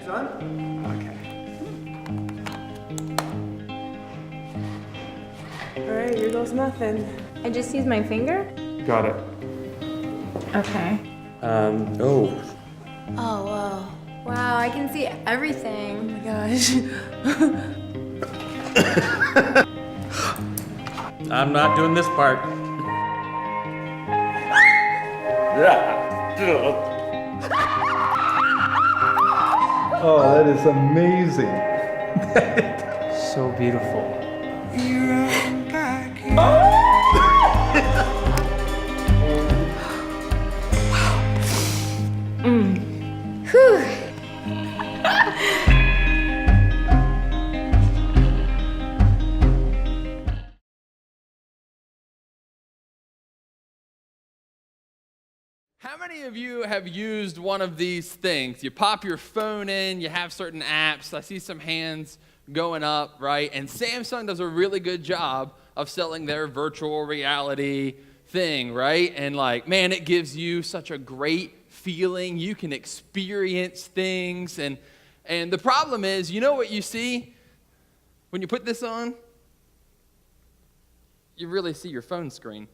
Son? Okay. All right, here goes nothing. I just used my finger? Got it. Okay. Oh. Oh, whoa. Wow, I can see everything. Oh my gosh. I'm not doing this part. Oh, that is amazing. So beautiful. Whew. How many of you have used one of these things? You pop your phone in, you have certain apps. I see some hands going up, right? And Samsung does a really good job of selling their virtual reality thing, right? And like, man, it gives you such a great feeling. You can experience things. And the problem is, you know what you see when you put this on? You really see your phone screen.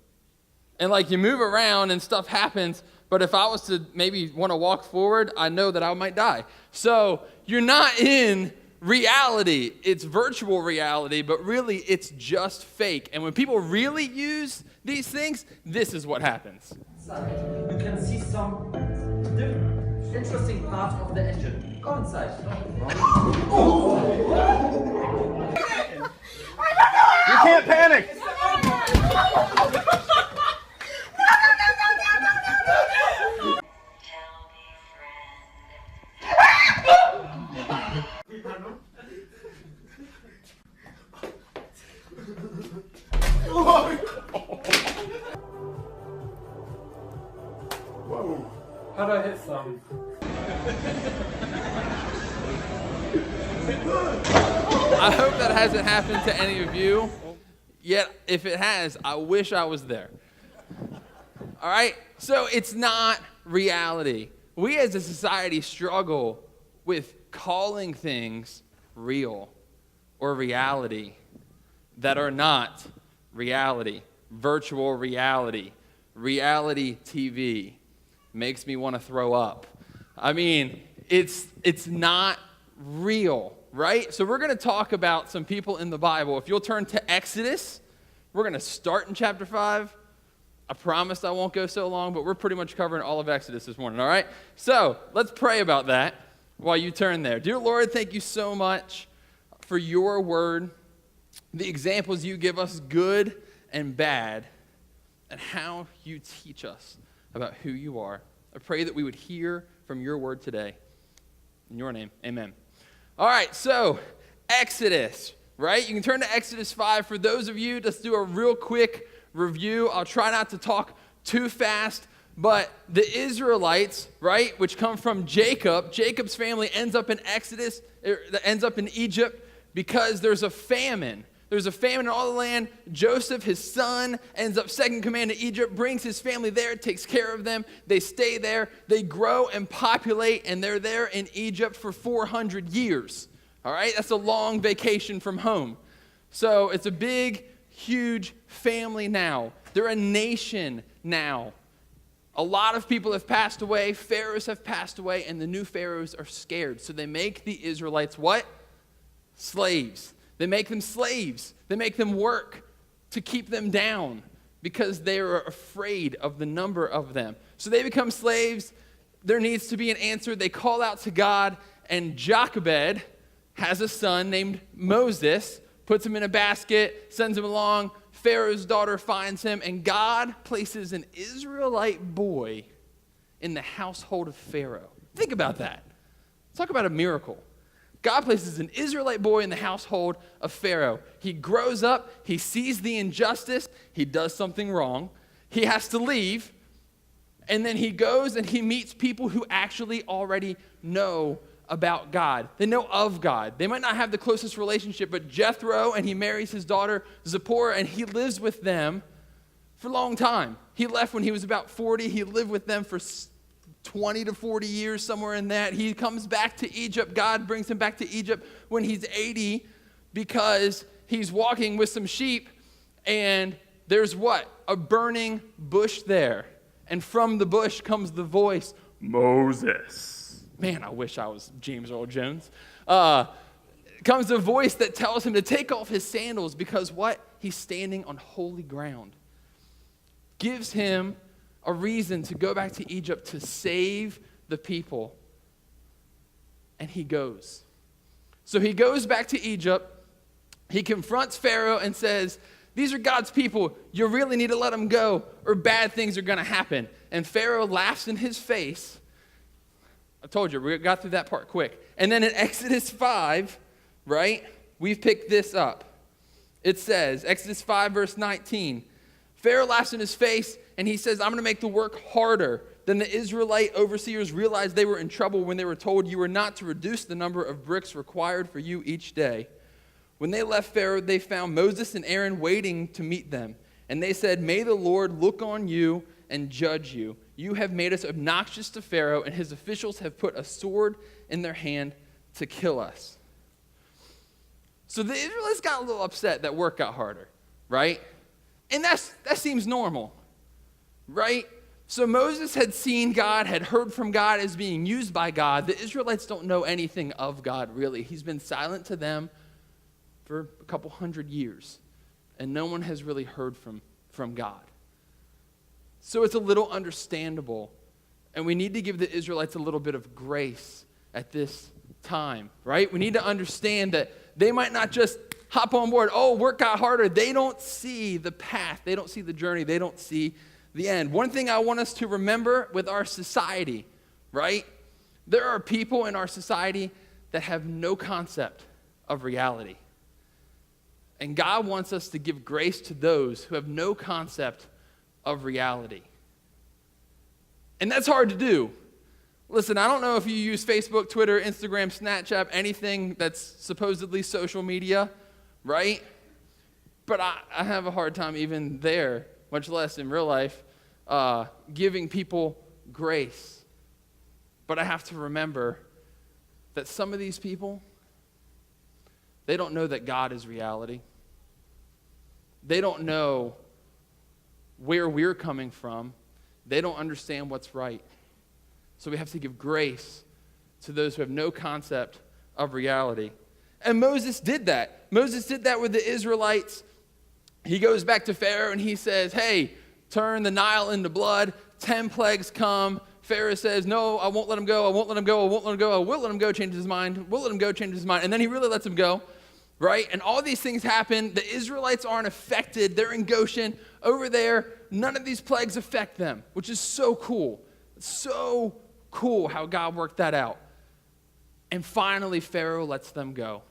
And like you move around and stuff happens, but if I was to maybe want to walk forward, I know that I might die. So you're not in reality. It's virtual reality, but really it's just fake. And when people really use these things, this is what happens. Inside, you can see some different, interesting parts of the engine. Go inside. You can't panic. Whoa. How'd I hit some? I hope that hasn't happened to any of you. Yet, if it has, I wish I was there. All right? So it's not reality. We as a society struggle with calling things real or reality that are not reality. Virtual reality, reality TV makes me want to throw up. I mean, it's not real, right? So we're going to talk about some people in the Bible. If you'll turn to Exodus, we're going to start in chapter 5. I promise I won't go so long, but we're pretty much covering all of Exodus this morning, all right? So let's pray about that while you turn there. Dear Lord, thank you so much for your word, the examples you give us, good and bad, and how you teach us about who you are. I pray that we would hear from your word today. In your name, amen. All right, so Exodus, right? You can turn to Exodus 5. For those of you, let's do a real quick review. I'll try not to talk too fast, but the Israelites, right, which come from Jacob's family ends up in Exodus, ends up in Egypt because there's a famine. There's a famine in all the land. Joseph, his son, ends up second command to Egypt, brings his family there, takes care of them. They stay there. They grow and populate, and they're there in Egypt for 400 years. All right? That's a long vacation from home. So it's a big, huge family now. They're a nation now. A lot of people have passed away. Pharaohs have passed away, and the new pharaohs are scared. So they make the Israelites what? Slaves. They make them slaves. They make them work to keep them down because they are afraid of the number of them. So they become slaves. There needs to be an answer. They call out to God, and Jochebed has a son named Moses, puts him in a basket, sends him along. Pharaoh's daughter finds him, and God places an Israelite boy in the household of Pharaoh. Think about that. Talk about a miracle. God places an Israelite boy in the household of Pharaoh. He grows up, he sees the injustice, he does something wrong, he has to leave, and then he goes and he meets people who actually already know about God. They know of God. They might not have the closest relationship, but Jethro, and he marries his daughter Zipporah, and he lives with them for a long time. He left when he was about 40. He lived with them for 20 to 40 years, somewhere in that. He comes back to Egypt. God brings him back to Egypt when he's 80 because he's walking with some sheep, and there's what? A burning bush there. And from the bush comes the voice, Moses. Man, I wish I was James Earl Jones. Comes a voice that tells him to take off his sandals because what? He's standing on holy ground. Gives him a reason to go back to Egypt to save the people. And he goes. So he goes back to Egypt. He confronts Pharaoh and says, these are God's people. You really need to let them go or bad things are going to happen. And Pharaoh laughs in his face. I told you, we got through that part quick. And then in Exodus 5, right, we've picked this up. It says, Exodus 5, verse 19, Pharaoh laughs in his face, and he says, I'm going to make the work harder. Then the Israelite overseers realized they were in trouble when they were told, you are not to reduce the number of bricks required for you each day. When they left Pharaoh, they found Moses and Aaron waiting to meet them. And they said, may the Lord look on you and judge you. You have made us obnoxious to Pharaoh, and his officials have put a sword in their hand to kill us. So the Israelites got a little upset that work got harder, right? And that seems normal, right? So Moses had seen God, had heard from God as being used by God. The Israelites don't know anything of God, really. He's been silent to them for a couple hundred years, and no one has really heard from God. So it's a little understandable, and we need to give the Israelites a little bit of grace at this time, right? We need to understand that they might not just hop on board, oh, work got harder. They don't see the path. They don't see the journey. They don't see the end. One thing I want us to remember with our society, right? There are people in our society that have no concept of reality. And God wants us to give grace to those who have no concept of reality. And that's hard to do. Listen, I don't know if you use Facebook, Twitter, Instagram, Snapchat, anything that's supposedly social media, right? But I have a hard time even there, much less in real life, giving people grace. But I have to remember that some of these people, they don't know that God is reality. They don't know where we're coming from. They don't understand what's right. So we have to give grace to those who have no concept of reality. And Moses did that. Moses did that with the Israelites. He goes back to Pharaoh and he says, hey, turn the Nile into blood. 10 plagues come. Pharaoh says, no, I won't let him go. I won't let him go. I won't let him go. I will let him go, changes his mind. We'll let him go, changes his mind. And then he really lets him go, right? And all these things happen. The Israelites aren't affected. They're in Goshen. Over there, none of these plagues affect them, which is so cool. It's so cool how God worked that out. And finally, Pharaoh lets them go.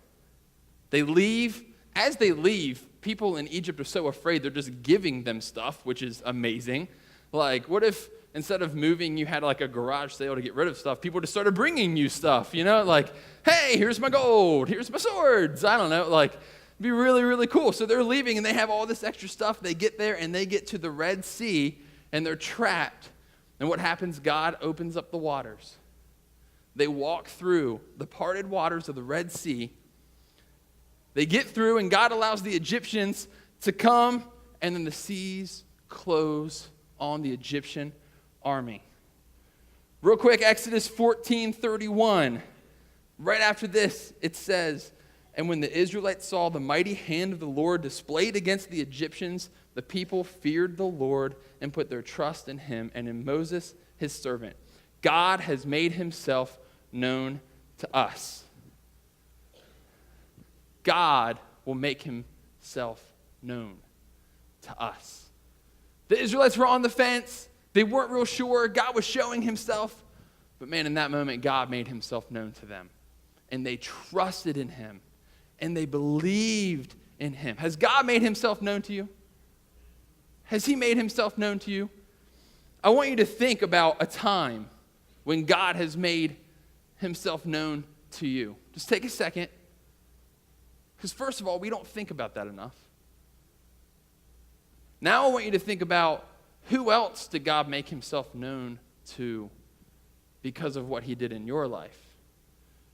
They leave. As they leave, people in Egypt are so afraid they're just giving them stuff, which is amazing. Like, what if instead of moving, you had like a garage sale to get rid of stuff? People just started bringing you stuff, you know? Like, hey, here's my gold. Here's my swords. I don't know. Like, it'd be really, really cool. So they're leaving, and they have all this extra stuff. They get there, and they get to the Red Sea, and they're trapped. And what happens? God opens up the waters. They walk through the parted waters of the Red Sea. They get through, and God allows the Egyptians to come, and then the seas close on the Egyptian army. Real quick, Exodus 14:31. Right after this, it says, and when the Israelites saw the mighty hand of the Lord displayed against the Egyptians, the people feared the Lord and put their trust in him and in Moses, his servant. God has made himself known to us. God will make himself known to us. The Israelites were on the fence. They weren't real sure. God was showing himself. But man, in that moment, God made himself known to them. And they trusted in him. And they believed in him. Has God made himself known to you? Has he made himself known to you? I want you to think about a time when God has made himself known to you. Just take a second. Because first of all, we don't think about that enough. Now I want you to think about who else did God make himself known to because of what he did in your life,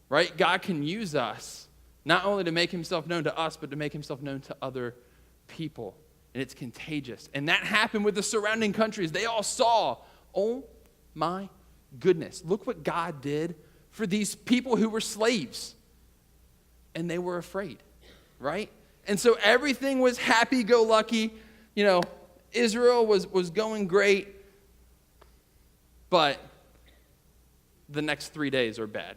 right? God can use us not only to make himself known to us, but to make himself known to other people. And it's contagious. And that happened with the surrounding countries. They all saw, oh my goodness, look what God did for these people who were slaves. And they were afraid, right? And so everything was happy-go-lucky. You know, Israel was going great, but the next 3 days are bad.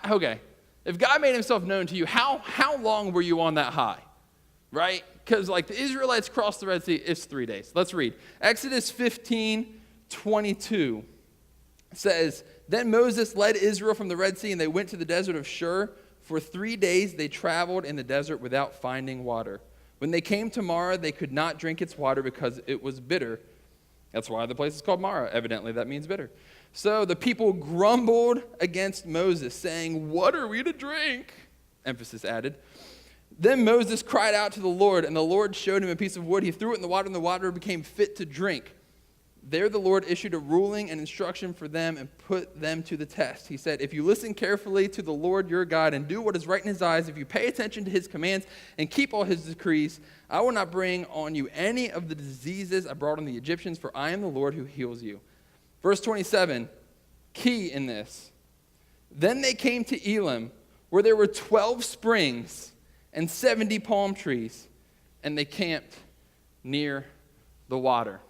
Okay, if God made himself known to you, how long were you on that high, right? Because like the Israelites crossed the Red Sea, it's 3 days. Let's read. Exodus 15:22 says, Then Moses led Israel from the Red Sea, and they went to the desert of Shur. For 3 days they traveled in the desert without finding water. When they came to Marah, they could not drink its water because it was bitter. That's why the place is called Marah. Evidently, that means bitter. So the people grumbled against Moses, saying, What are we to drink? Emphasis added. Then Moses cried out to the Lord, and the Lord showed him a piece of wood. He threw it in the water, and the water became fit to drink. There the Lord issued a ruling and instruction for them and put them to the test. He said, If you listen carefully to the Lord your God and do what is right in his eyes, if you pay attention to his commands and keep all his decrees, I will not bring on you any of the diseases I brought on the Egyptians, for I am the Lord who heals you. Verse 27, key in this. Then they came to Elim, where there were 12 springs and 70 palm trees, and they camped near the water.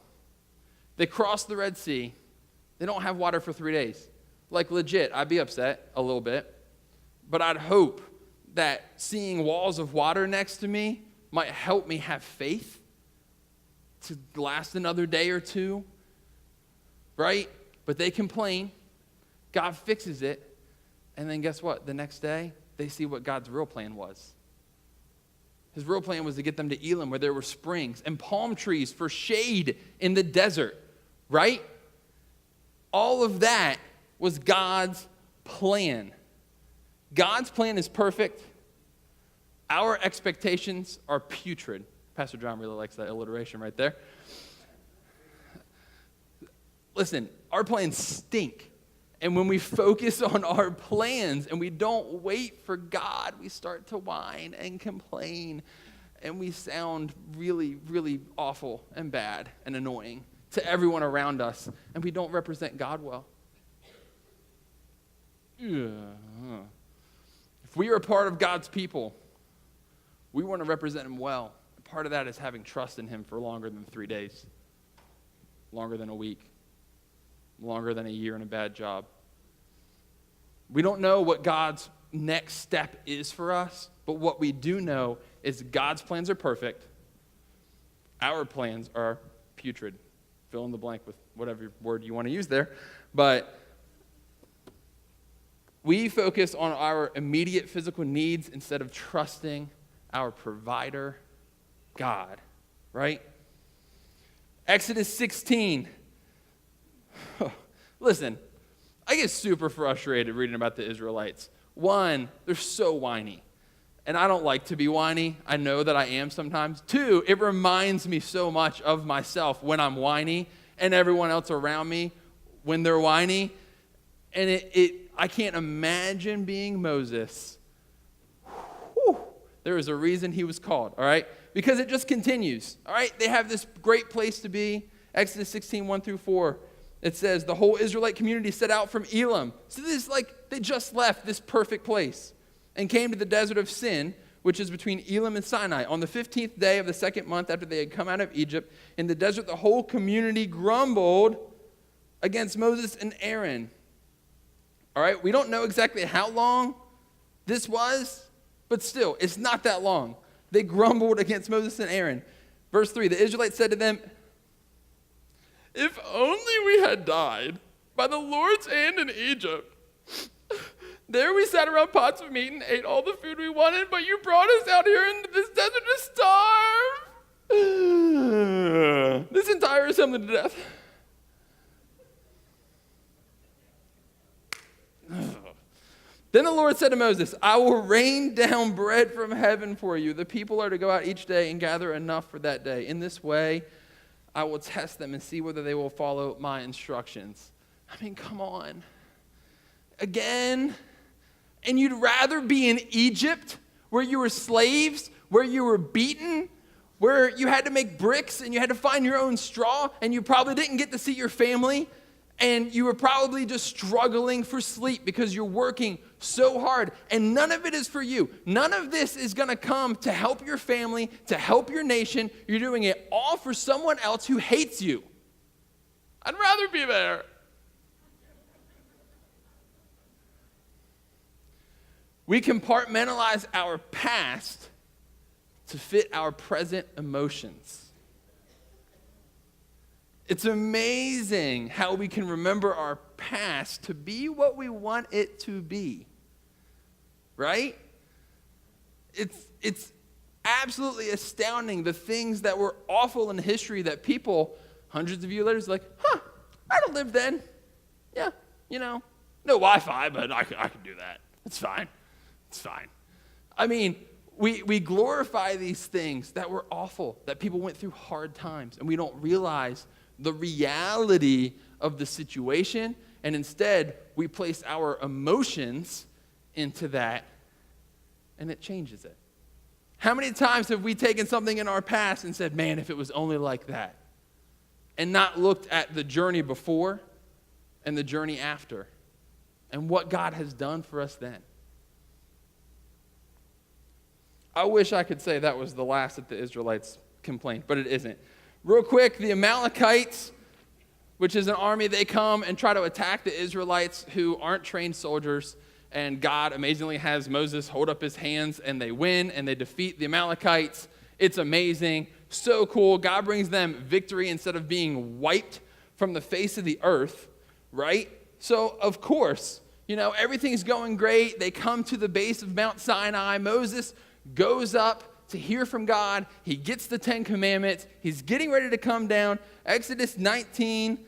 They crossed the Red Sea. They don't have water for 3 days. Like legit, I'd be upset a little bit, but I'd hope that seeing walls of water next to me might help me have faith to last another day or two, right? But they complain. God fixes it. And then guess what? The next day, they see what God's real plan was. His real plan was to get them to Elim, where there were springs and palm trees for shade in the desert, right? All of that was God's plan. God's plan is perfect. Our expectations are putrid. Pastor John really likes that alliteration right there. Listen, our plans stink. And when we focus on our plans and we don't wait for God, we start to whine and complain. And we sound really, really awful and bad and annoying to everyone around us. And we don't represent God well. If we are a part of God's people, we want to represent him well. Part of that is having trust in him for longer than 3 days, longer than a week, longer than a year in a bad job. We don't know what God's next step is for us, but what we do know is God's plans are perfect. Our plans are putrid. Fill in the blank with whatever word you want to use there. But we focus on our immediate physical needs instead of trusting our provider, God, right? Exodus 16. Listen, I get super frustrated reading about the Israelites. One, they're so whiny. And I don't like to be whiny. I know that I am sometimes. Two, it reminds me so much of myself when I'm whiny and everyone else around me when they're whiny. And I can't imagine being Moses. Whew. There is a reason he was called, all right? Because it just continues, all right? They have this great place to be. Exodus 16, 1 through 4. It says, the whole Israelite community set out from Elim. So this is like they just left this perfect place and came to the desert of Sin, which is between Elim and Sinai. On the 15th day of the second month after they had come out of Egypt, in the desert, the whole community grumbled against Moses and Aaron. All right, we don't know exactly how long this was, but still, it's not that long. They grumbled against Moses and Aaron. Verse 3, the Israelites said to them, if only we had died by the Lord's hand in Egypt. There we sat around pots of meat and ate all the food we wanted, but you brought us out here into this desert to starve. This entire assembly to death. Then the Lord said to Moses, I will rain down bread from heaven for you. The people are to go out each day and gather enough for that day. In this way, I will test them and see whether they will follow my instructions. I mean, come on. again. And you'd rather be in Egypt, where you were slaves, where you were beaten, where you had to make bricks and you had to find your own straw, and you probably didn't get to see your family, and you were probably just struggling for sleep because you're working so hard, and none of it is for you. None of this is going to come to help your family, to help your nation. You're doing it all for someone else who hates you. I'd rather be there. We compartmentalize our past to fit our present emotions. It's amazing how we can remember our past to be what we want it to be. Right? It's absolutely astounding, the things that were awful in history that people, hundreds of years later, is like, I don't live then. Yeah, no Wi-Fi, but I can do that. It's fine. It's fine. I mean, we glorify these things that were awful, that people went through hard times, and we don't realize the reality of the situation, and instead we place our emotions into that, and it changes it. How many times have we taken something in our past and said, man, if it was only like that, and not looked at the journey before and the journey after, and what God has done for us then? I wish I could say that was the last that the Israelites complained, but it isn't. Real quick, the Amalekites, which is an army, they come and try to attack the Israelites who aren't trained soldiers, and God amazingly has Moses hold up his hands, and they win, and they defeat the Amalekites. It's amazing, so cool. God brings them victory instead of being wiped from the face of the earth, right? So, of course, everything's going great. They come to the base of Mount Sinai. Moses goes up to hear from God. He gets the 10 Commandments. He's getting ready to come down. Exodus 19,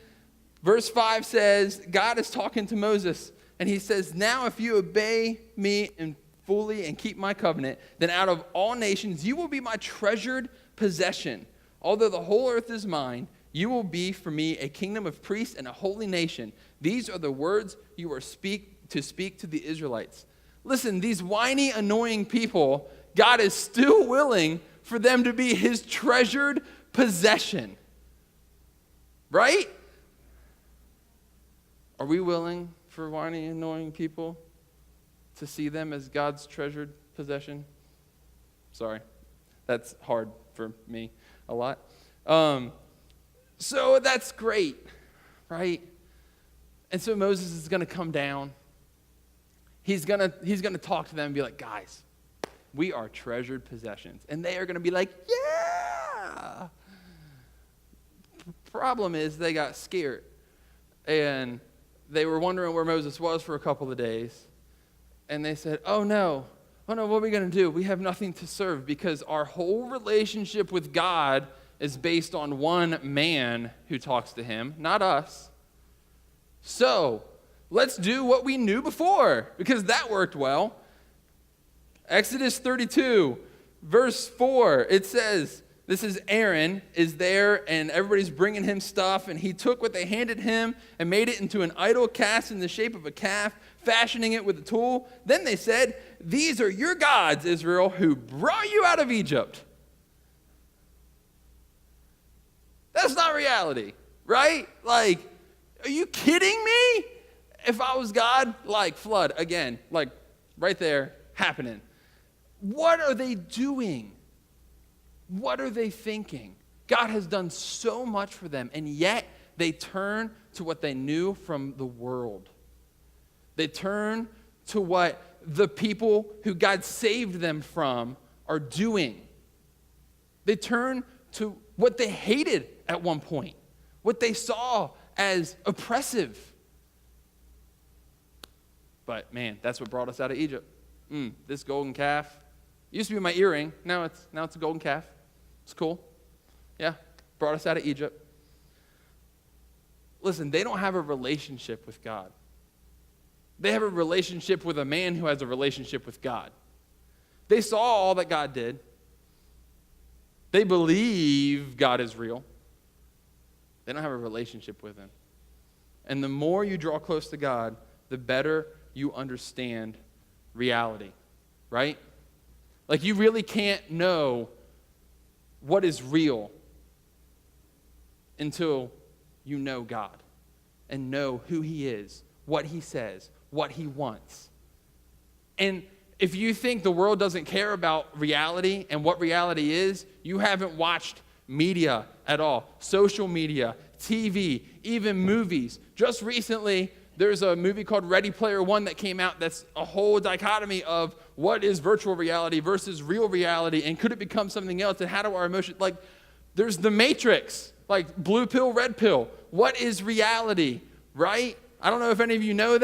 verse 5 says, God is talking to Moses, and he says, now if you obey me and fully and keep my covenant, then out of all nations you will be my treasured possession. Although the whole earth is mine, you will be for me a kingdom of priests and a holy nation. These are the words you are to speak to the Israelites. Listen, these whiny, annoying people, God is still willing for them to be his treasured possession. Right? Are we willing for whiny, annoying people to see them as God's treasured possession? Sorry, that's hard for me a lot. So that's great, right? And so Moses is going to come down. He's going to talk to them and be like, guys, we are treasured possessions. And they are going to be like, yeah. Problem is they got scared. And they were wondering where Moses was for a couple of days. And they said, oh no, what are we going to do? We have nothing to serve because our whole relationship with God is based on one man who talks to him, not us. So let's do what we knew before because that worked well. Exodus 32, verse 4, it says, this is Aaron is there, and everybody's bringing him stuff, and he took what they handed him and made it into an idol cast in the shape of a calf, fashioning it with a tool. Then they said, these are your gods, Israel, who brought you out of Egypt. That's not reality, right? Like, are you kidding me? If I was God, like flood again, like right there happening. What are they doing? What are they thinking? God has done so much for them, and yet they turn to what they knew from the world. They turn to what the people who God saved them from are doing. They turn to what they hated at one point, what they saw as oppressive. But man, that's what brought us out of Egypt. This golden calf. It used to be my earring. Now it's a golden calf. It's cool. Yeah, brought us out of Egypt. Listen, they don't have a relationship with God. They have a relationship with a man who has a relationship with God. They saw all that God did. They believe God is real. They don't have a relationship with him. And the more you draw close to God, the better you understand reality, right? Like, you really can't know what is real until you know God and know who he is, what he says, what he wants. And if you think the world doesn't care about reality and what reality is, you haven't watched media at all. Social media, TV, even movies. Just recently, there's a movie called Ready Player One that came out that's a whole dichotomy of what is virtual reality versus real reality, and could it become something else, and how do our emotions, like, there's the Matrix, like blue pill, red pill. What is reality, right? I don't know if any of you know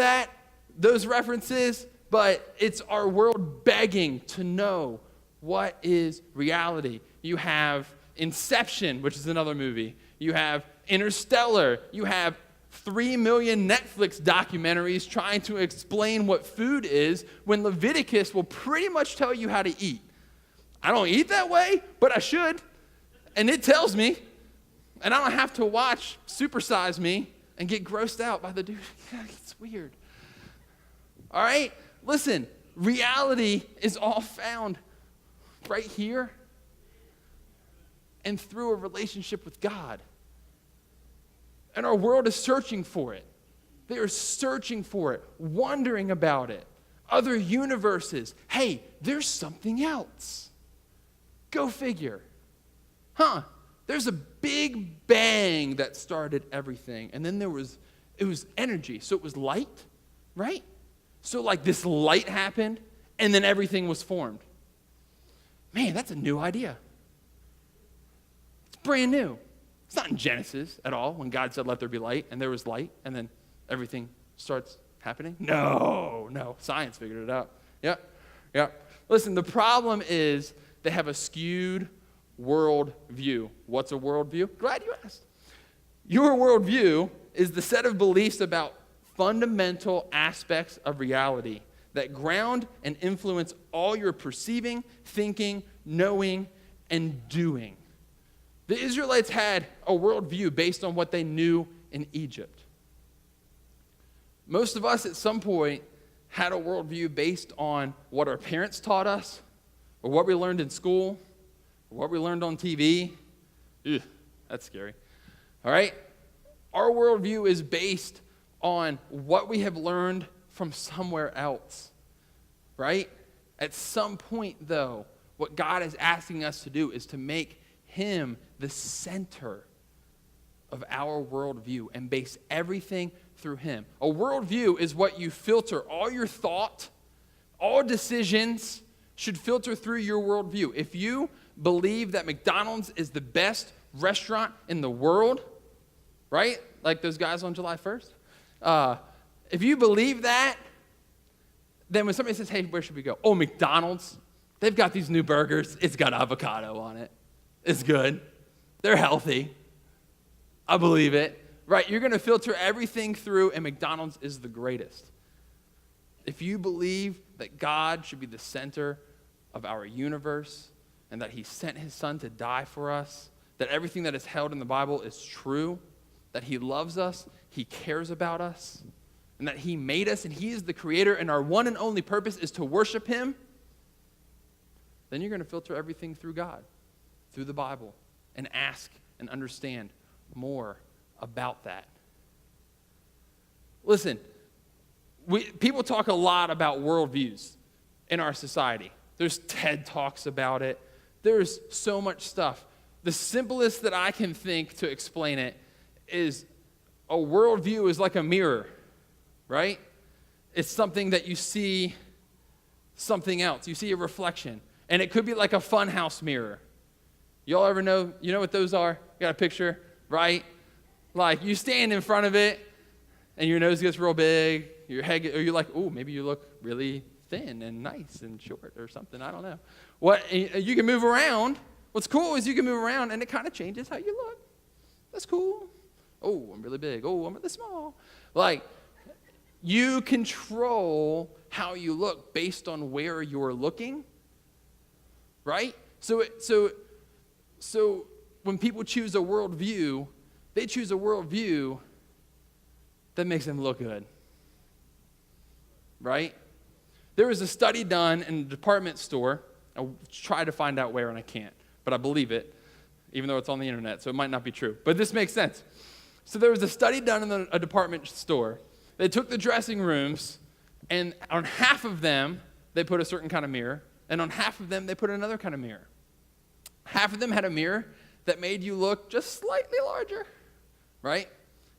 those references, but it's our world begging to know what is reality. You have Inception, which is another movie. You have Interstellar. You have 3 million Netflix documentaries trying to explain what food is, when Leviticus will pretty much tell you how to eat. I don't eat that way, but I should. And it tells me. And I don't have to watch Super Size Me and get grossed out by the dude. Yeah, it's weird. All right? Listen, reality is all found right here and through a relationship with God. And our world is searching for it. They are searching for it, wondering about it. Other universes. Hey, there's something else. Go figure. There's a big bang that started everything. And then it was energy. So it was light, right? So like this light happened, and then everything was formed. Man, that's a new idea. It's brand new. It's not in Genesis at all, when God said, let there be light, and there was light, and then everything starts happening. No. Science figured it out. Yep. Listen, the problem is they have a skewed worldview. What's a worldview? Glad you asked. Your worldview is the set of beliefs about fundamental aspects of reality that ground and influence all your perceiving, thinking, knowing, and doing. The Israelites had a worldview based on what they knew in Egypt. Most of us at some point had a worldview based on what our parents taught us, or what we learned in school, or what we learned on TV. Ugh, that's scary. All right? Our worldview is based on what we have learned from somewhere else, right? At some point, though, what God is asking us to do is to make him the center of our worldview and base everything through him. A worldview is what you filter all your thought, all decisions should filter through your worldview. If you believe that McDonald's is the best restaurant in the world, right? Like those guys on July 1st. If you believe that, then when somebody says, hey, where should we go? Oh, McDonald's. They've got these new burgers. It's got avocado on it. It's good. They're healthy. I believe it. Right? You're going to filter everything through, and McDonald's is the greatest. If you believe that God should be the center of our universe and that he sent his son to die for us, that everything that is held in the Bible is true, that he loves us, he cares about us, and that he made us and he is the creator and our one and only purpose is to worship him, then you're going to filter everything through God, through the Bible, and ask and understand more about that. Listen, people talk a lot about worldviews in our society. There's TED Talks about it. There's so much stuff. The simplest that I can think to explain it is a worldview is like a mirror, right? It's something that you see something else. You see a reflection. And it could be like a funhouse mirror. Y'all ever know, you know what those are? You got a picture, right? Like you stand in front of it and your nose gets real big, your head, or you're like, oh, maybe you look really thin and nice and short or something. I don't know. You can move around. What's cool is you can move around and it kind of changes how you look. That's cool. Oh, I'm really big. Oh, I'm really small. Like, you control how you look based on where you're looking, right? So when people choose a worldview, they choose a worldview that makes them look good. right? There was a study done in a department store. I try to find out where, and I can't, but I believe it, even though it's on the internet, so it might not be true. But this makes sense. So there was a study done in a department store. They took the dressing rooms, and on half of them, they put a certain kind of mirror, and on half of them, they put another kind of mirror. Half of them had a mirror that made you look just slightly larger, right?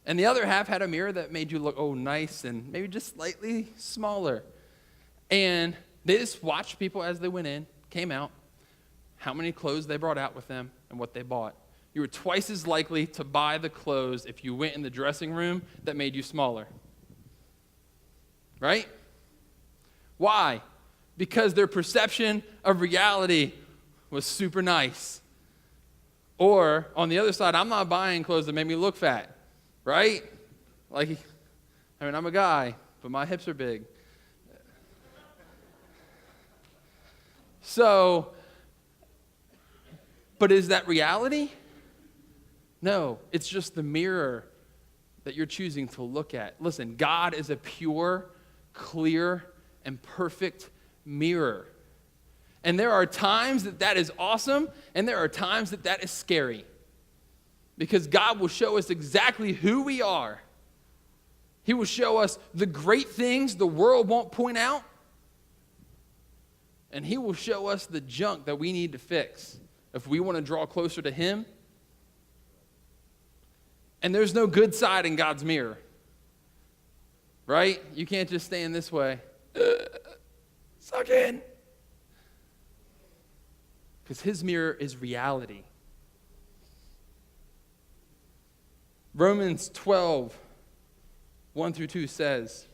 And the other half had a mirror that made you look, nice and maybe just slightly smaller. And they just watched people as they went in, came out, how many clothes they brought out with them, and what they bought. You were twice as likely to buy the clothes if you went in the dressing room that made you smaller. Right? Why? Because their perception of reality was super nice. Or, on the other side, I'm not buying clothes that make me look fat. Right? I'm a guy, but my hips are big. So, but is that reality? No, it's just the mirror that you're choosing to look at. Listen, God is a pure, clear, and perfect mirror. And there are times that is awesome, and there are times that is scary. Because God will show us exactly who we are. He will show us the great things the world won't point out. And He will show us the junk that we need to fix if we want to draw closer to Him. And there's no good side in God's mirror. Right? You can't just stand this way. Suck in. Because His mirror is reality. Romans 12, 1 through 2 says,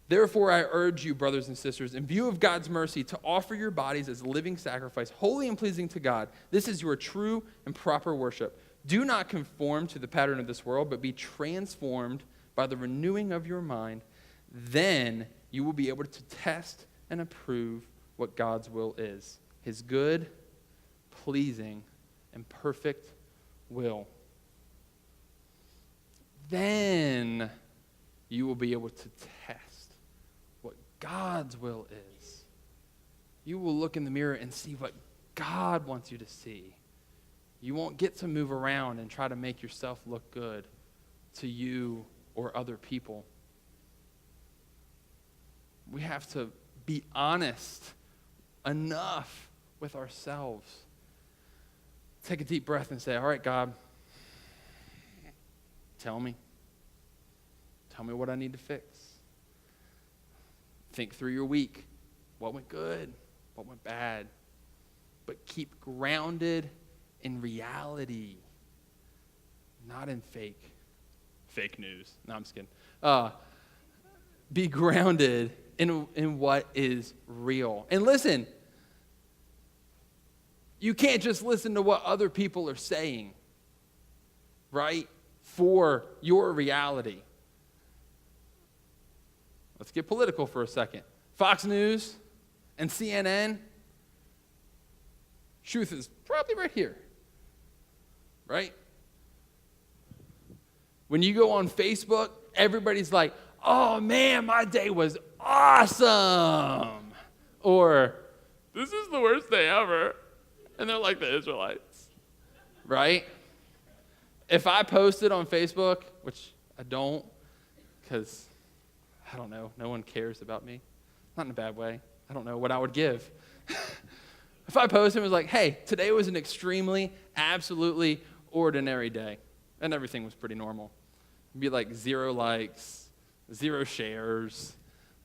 "Therefore I urge you, brothers and sisters, in view of God's mercy, to offer your bodies as a living sacrifice, holy and pleasing to God. This is your true and proper worship. Do not conform to the pattern of this world, but be transformed by the renewing of your mind. Then you will be able to test and approve what God's will is, His good, pleasing, and perfect will. Then you will be able to test what God's will is. You will look in the mirror and see what God wants you to see. You won't get to move around and try to make yourself look good to you or other people. We have to be honest enough with ourselves. Take a deep breath and say, all right, God, tell me. Tell me what I need to fix. Think through your week. What went good? What went bad? But keep grounded in reality, not in fake news. No, I'm just kidding. Be grounded in what is real. And listen, you can't just listen to what other people are saying, right, for your reality. Let's get political for a second. Fox News and CNN, truth is probably right here, right? When you go on Facebook, everybody's like, oh man, my day was awesome. Or, this is the worst day ever. And they're like the Israelites, right? If I posted on Facebook, which I don't, because, I don't know, no one cares about me. Not in a bad way. I don't know what I would give. If I posted and was like, hey, today was an extremely, absolutely ordinary day, and everything was pretty normal. It'd be like 0 likes, 0 shares.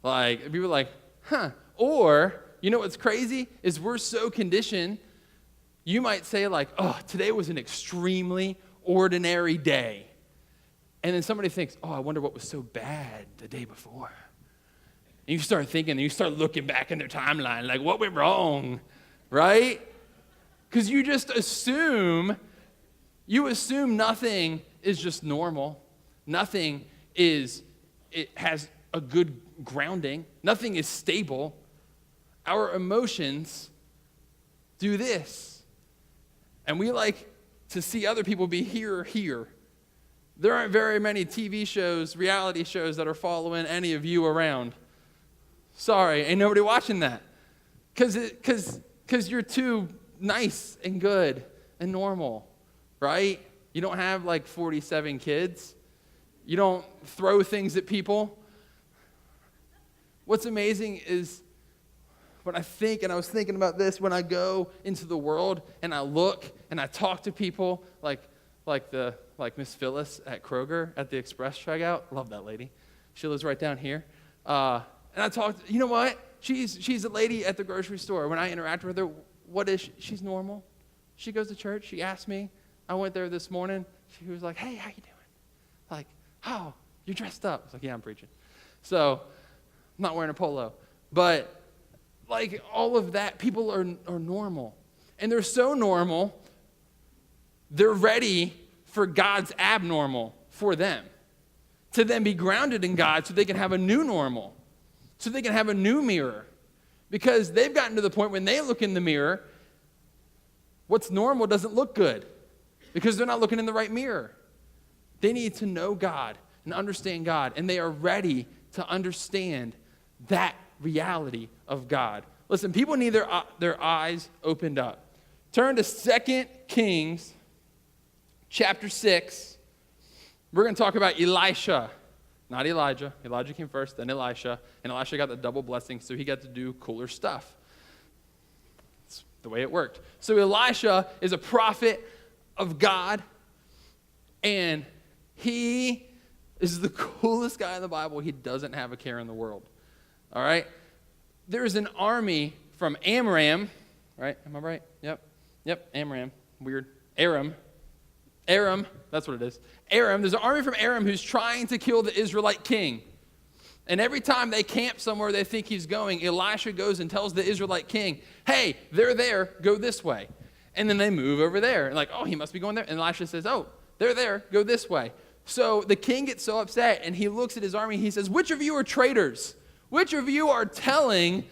Like, people were like, huh. Or, you know what's crazy? Is we're so conditioned, you might say like, oh, today was an extremely ordinary day. And then somebody thinks, oh, I wonder what was so bad the day before. And you start thinking, and you start looking back in their timeline, like, what went wrong, right? Because you just assume nothing is just normal. Nothing it has a good grounding. Nothing is stable. Our emotions do this. And we like to see other people be here. There aren't very many TV shows, reality shows that are following any of you around. Sorry, ain't nobody watching that. Because you're too nice and good and normal, right? You don't have like 47 kids. You don't throw things at people. What's amazing is when I think, and I was thinking about this, when I go into the world and I look and I talk to people like Miss Phyllis at Kroger at the Express checkout. Love that lady. She lives right down here. And I talked, you know what? She's a lady at the grocery store. When I interact with her, what is she? She's normal. She goes to church. She asked me. I went there this morning. She was like, hey, how you doing? Like, oh, you're dressed up. I was like, yeah, I'm preaching. So I'm not wearing a polo. But like all of that, people are normal. And they're so normal, they're ready for God's abnormal for them. To then be grounded in God so they can have a new normal. So they can have a new mirror. Because they've gotten to the point when they look in the mirror, what's normal doesn't look good. Because they're not looking in the right mirror. They need to know God and understand God. And they are ready to understand that reality of God. Listen, people need their eyes opened up. Turn to 2 Kings chapter 6. We're going to talk about Elisha, not Elijah. Elijah came first, then Elisha. And Elisha got the double blessing, so he got to do cooler stuff. That's the way it worked. So Elisha is a prophet of God, and he is the coolest guy in the Bible. He doesn't have a care in the world. All right? There's an army from Amram, right? Am I right? Yep, Amram. Weird. Aram, that's what it is. Aram, there's an army from Aram who's trying to kill the Israelite king. And every time they camp somewhere they think he's going, Elisha goes and tells the Israelite king, hey, they're there, go this way. And then they move over there. And like, oh, he must be going there. And Elisha says, oh, they're there, go this way. So the king gets so upset, and he looks at his army, he says, which of you are traitors? Which of you are telling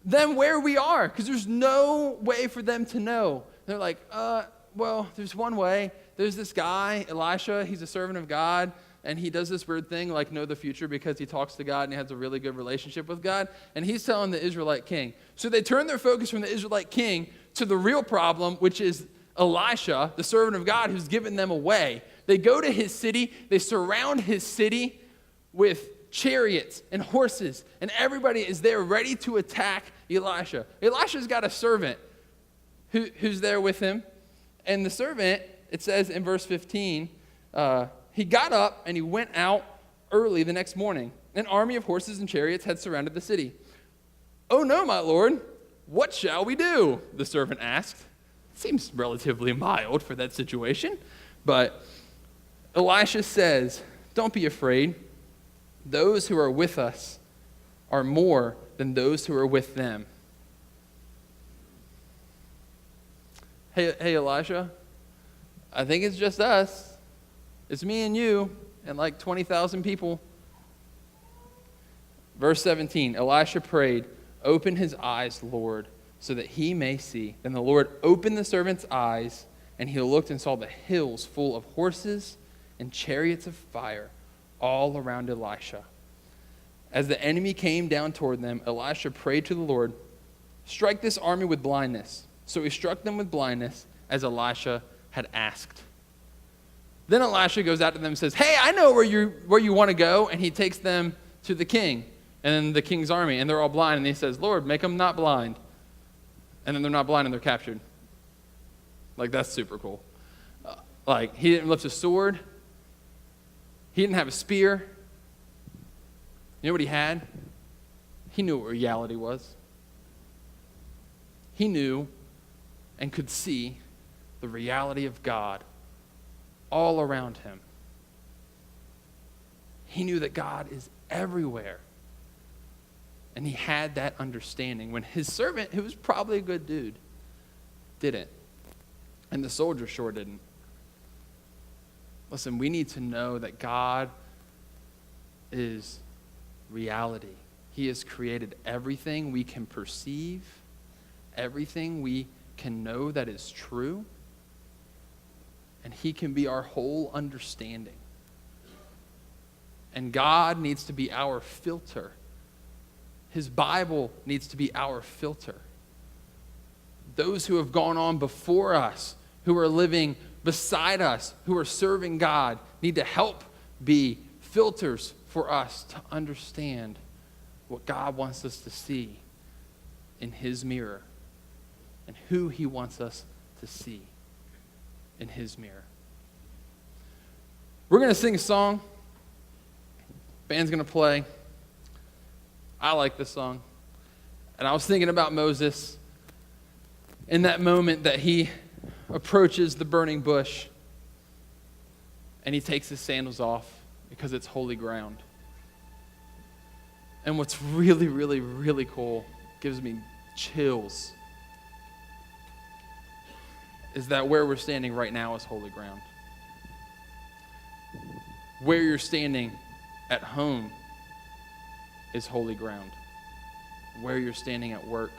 them where we are? Because there's no way for them to know. And they're like, well, there's one way. There's this guy, Elisha, he's a servant of God, and he does this weird thing like know the future because he talks to God and he has a really good relationship with God, and he's telling the Israelite king. So they turn their focus from the Israelite king to the real problem, which is Elisha, the servant of God, who's given them away. They go to his city, they surround his city with chariots and horses, and everybody is there ready to attack Elisha. Elisha's got a servant who's there with him, and the servant, it says in verse 15, he got up and he went out early the next morning. An army of horses and chariots had surrounded the city. Oh no, my lord, what shall we do? The servant asked. Seems relatively mild for that situation, but Elisha says, don't be afraid. Those who are with us are more than those who are with them. Hey, Elisha, I think it's just us. It's me and you and like 20,000 people. Verse 17, Elisha prayed, open his eyes, Lord, so that he may see. Then the Lord opened the servant's eyes, and he looked and saw the hills full of horses and chariots of fire all around Elisha. As the enemy came down toward them, Elisha prayed to the Lord, strike this army with blindness. So he struck them with blindness as Elisha had asked. Then Elisha goes out to them and says, hey, I know where you want to go. And he takes them to the king and the king's army, and they're all blind. And he says, Lord, make them not blind. And then they're not blind and they're captured. Like, that's super cool. Like, he didn't lift a sword. He didn't have a spear. You know what he had? He knew what reality was. He knew and could see the reality of God all around him. He knew that God is everywhere. And he had that understanding when his servant, who was probably a good dude, didn't. And the soldier sure didn't. Listen, we need to know that God is reality. He has created everything we can perceive, everything we can know that is true, and he can be our whole understanding. And God needs to be our filter. His Bible needs to be our filter. Those who have gone on before us, who are living beside us, who are serving God, need to help be filters for us to understand what God wants us to see in His mirror and who He wants us to see in His mirror. We're going to sing a song. Band's going to play. I like this song. And I was thinking about Moses in that moment that he approaches the burning bush and he takes his sandals off because it's holy ground. And what's really, really, really cool, gives me chills, is that where we're standing right now is holy ground. Where you're standing at home is holy ground. Where you're standing at work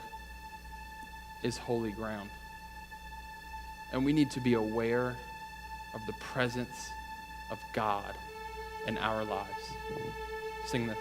is holy ground. And we need to be aware of the presence of God in our lives. Sing this.